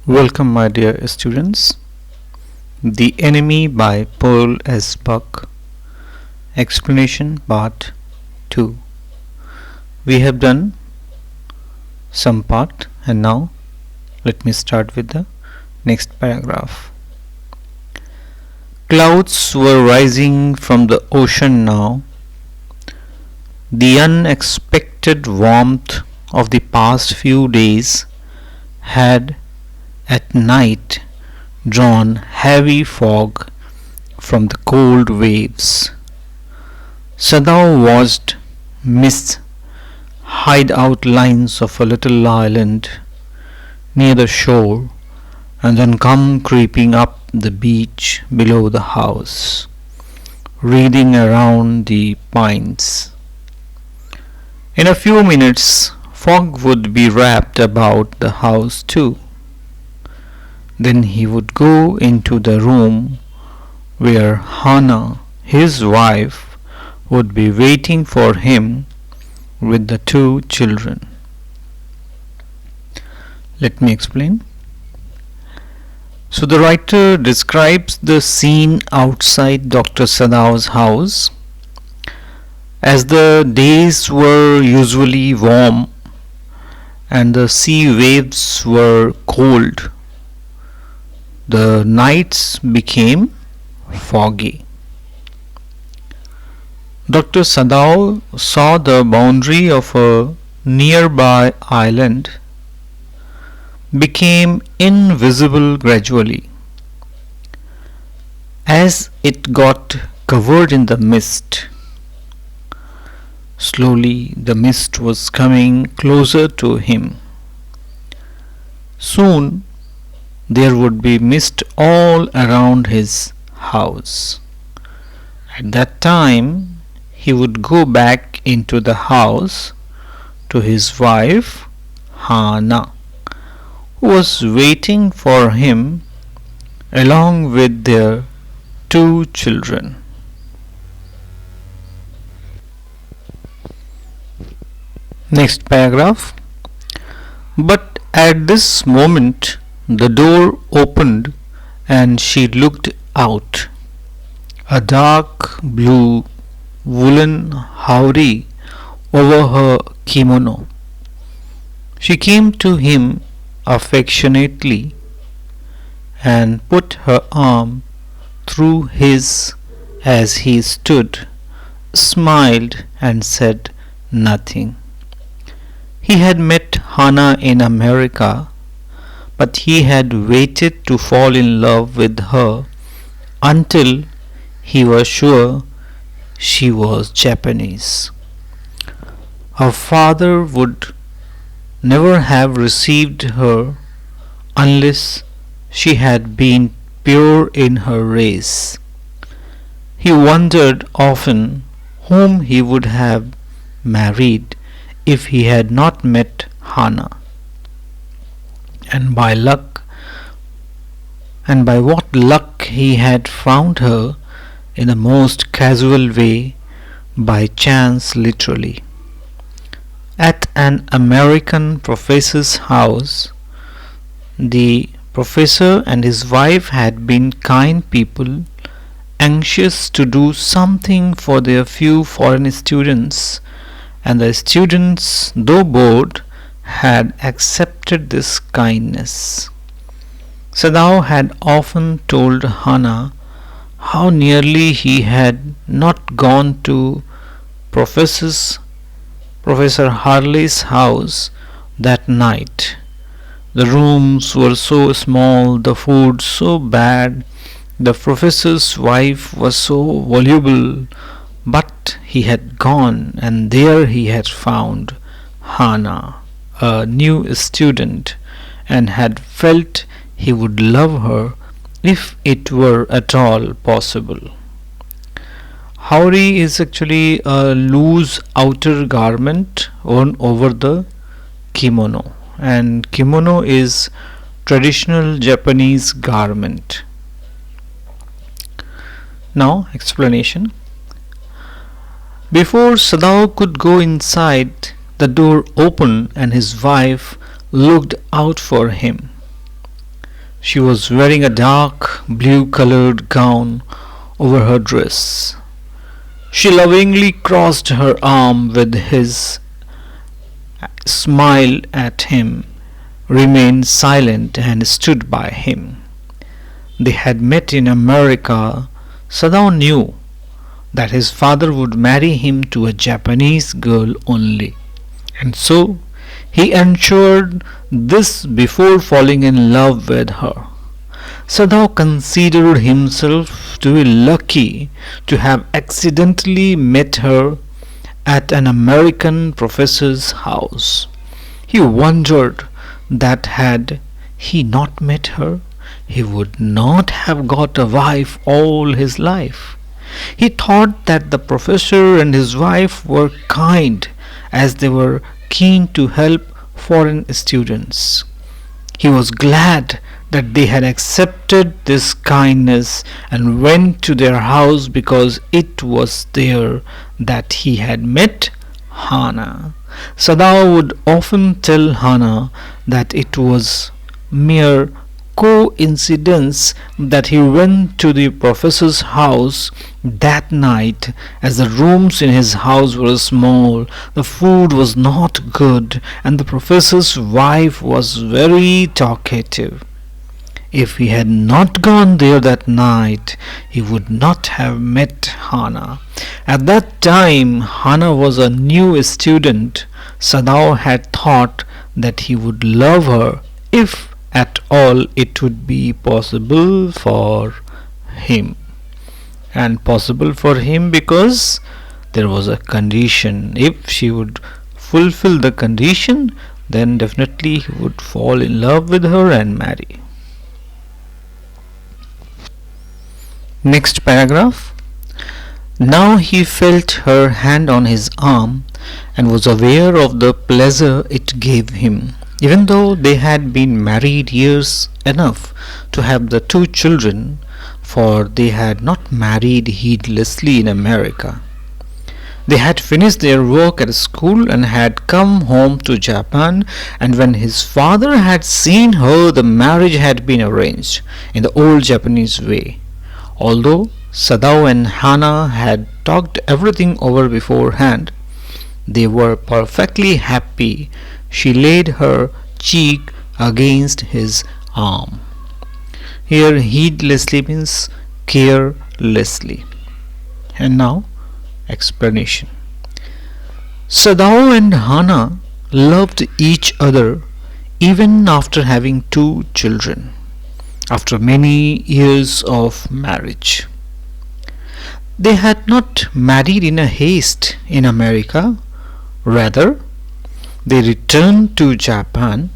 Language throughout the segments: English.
Welcome, my dear students. The Enemy by Paul S. Buck. Explanation Part 2. We have done some part, and now let me start with the next paragraph. Clouds were rising from the ocean now. The unexpected warmth of the past few days had at night drawn heavy fog from the cold waves. Sadao watched mists hide outlines of a little island near the shore and then come creeping up the beach below the house, wreathing around the pines. In a few minutes, fog would be wrapped about the house too. Then he would go into the room where Hannah, his wife, would be waiting for him with the two children. Let me explain. So the writer describes the scene outside Dr. Sadao's house. As the days were usually warm and the sea waves were cold, the nights became foggy. Dr. Sadao saw the boundary of a nearby island became invisible gradually. As it got covered in the mist, slowly the mist was coming closer to him. Soon there would be mist all around his house. At that time, he would go back into the house to his wife, Hannah, who was waiting for him along with their two children. Next paragraph. But at this moment, the door opened and she looked out. A dark blue woolen houri over her kimono. She came to him affectionately and put her arm through his as he stood, smiled and said nothing. He had met Hannah in America, but he had waited to fall in love with her until he was sure she was Japanese. Her father would never have received her unless she had been pure in her race. He wondered often whom he would have married if he had not met Hannah. And by what luck he had found her in the most casual way, by chance literally. At an American professor's house, the professor and his wife had been kind people, anxious to do something for their few foreign students, and the students, though bored, had accepted this kindness. Sadao had often told Hannah how nearly he had not gone to Professor Harley's house that night. The rooms were so small, the food so bad, the professor's wife was so voluble, but he had gone, and there he had found Hannah, a new student, and had felt he would love her if it were at all possible. Houri is actually a loose outer garment worn over the kimono, and kimono is traditional Japanese garment. Now explanation. Before Sadao could go inside, the door opened and his wife looked out for him. She was wearing a dark blue colored gown over her dress. She lovingly crossed her arm with his, smiled at him, remained silent, and stood by him. They had met in America. Sadao knew that his father would marry him to a Japanese girl only, and so he ensured this before falling in love with her. Sadao considered himself to be lucky to have accidentally met her at an American professor's house. He wondered that had he not met her, he would not have got a wife all his life. He thought that the professor and his wife were kind, as they were keen to help foreign students. He was glad that they had accepted this kindness and went to their house, because it was there that he had met Hana. Sadao would often tell Hana that it was mere coincidence that he went to the professor's house that night, as the rooms in his house were small, the food was not good, and the professor's wife was very talkative. If he had not gone there that night, he would not have met Hana. At that time, Hana was a new student. Sadao had thought that he would love her if at all it would be possible for him. And possible for him because there was a condition. If she would fulfill the condition, then definitely he would fall in love with her and marry. Next paragraph. Now he felt her hand on his arm and was aware of the pleasure it gave him, even though they had been married years enough to have the two children, for they had not married heedlessly in America. They had finished their work at school and had come home to Japan, and when his father had seen her, the marriage had been arranged in the old Japanese way. Although Sadao and Hana had talked everything over beforehand, they were perfectly happy. She laid her cheek against his arm. Here heedlessly means carelessly. And now explanation. Sadao and Hana loved each other even after having two children, after many years of marriage. They had not married in a haste in America. Rather, they returned to Japan,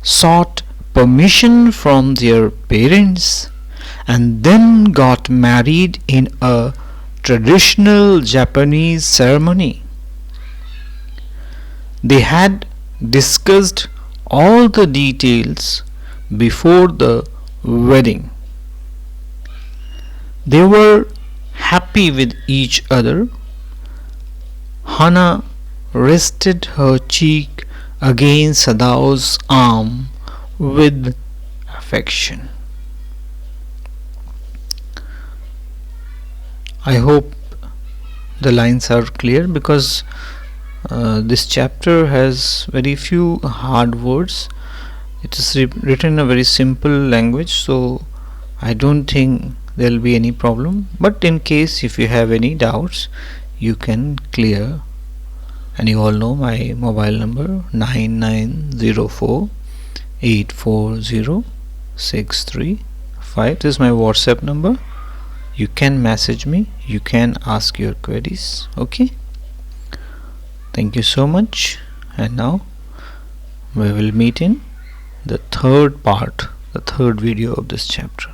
sought permission from their parents, and then got married in a traditional Japanese ceremony. They had discussed all the details before the wedding. They were happy with each other. Hana rested her cheek against Sadao's arm with affection. I hope the lines are clear, because this chapter has very few hard words. It is written in a very simple language, so I don't think there will be any problem. But in case if you have any doubts, you can clear. And you all know my mobile number 9904 840 635. This is my WhatsApp number. You can message me, you can ask your queries. Okay, thank you so much. And now we will meet in the third part, the third video of this chapter.